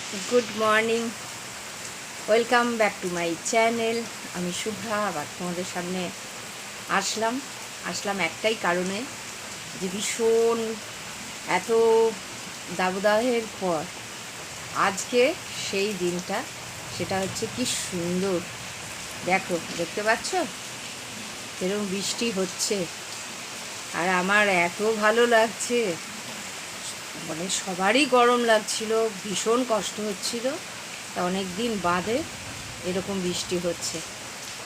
Good morning, welcome back to my channel. আমি শুভ্রা আবার তোমাদের সামনে আসলাম একটাই কারণে, যে ভীষণ এত দাবদাহের পর আজকে সেই দিনটা, সেটা হচ্ছে কি সুন্দর। দেখতে পাচ্ছ এরকম বৃষ্টি হচ্ছে, আর আমার এত ভালো লাগছে। মানে সবারই গরম লাগছিল, ভীষণ কষ্ট হচ্ছিল। তা অনেক দিন বাদে এরকম বৃষ্টি হচ্ছে।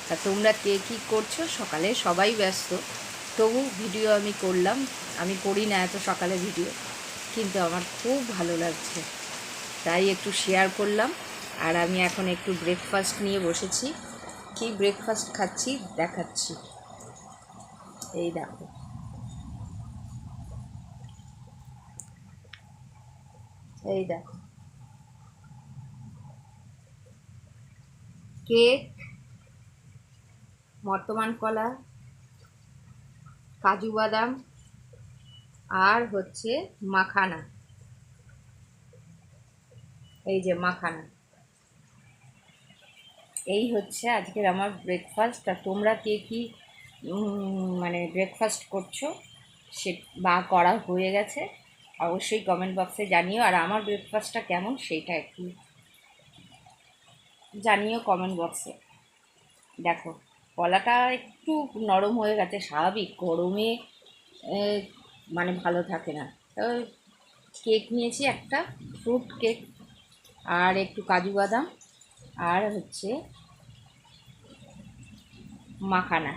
তা তোমরা কে কী করছো? সকালে সবাই ব্যস্ত, তবু ভিডিও আমি করলাম। আমি করি না এত সকালে ভিডিও, কিন্তু আমার খুব ভালো লাগছে, তাই একটু শেয়ার করলাম। আর আমি এখন একটু ব্রেকফাস্ট নিয়ে বসেছি। কি ব্রেকফাস্ট খাচ্ছি দেখাচ্ছি। এই দেখো, এই দেখো, কেক, বর্তমান কলা, কাজু বাদাম, আর হচ্ছে মাখানা। এই যে মাখানা, এই হচ্ছে আজকের আমার ব্রেকফাস্ট। আর তোমরা কে কী মানে ব্রেকফাস্ট করছো সে বা করা হয়ে গেছে, অবশ্যই কমেন্ট বক্সে জানিও। আর আমার ব্রেকফাস্টটা কেমন সেইটা একটু জানিও কমেন্ট বক্সে। দেখো, কলাটা একটু নরম হয়ে গেছে, স্বাভাবিক গরমে মানে ভালো থাকে না। তো কেক নিয়েছি একটা, ফ্রুট কেক, আর একটু কাজু বাদাম, আর হচ্ছে মাখানা।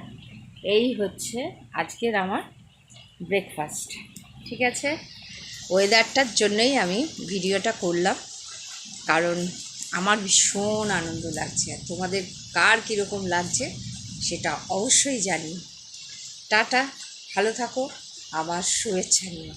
এই হচ্ছে আজকের আমার ব্রেকফাস্ট। ঠিক আছে, ওয়েদারটার জন্যই আমি ভিডিওটা করলাম, কারণ আমার ভীষণ আনন্দ লাগছে। আর তোমাদের কার কীরকম লাগছে সেটা অবশ্যই জানিও। টাটা, ভালো থাকো, আবার শুভেচ্ছা নিও।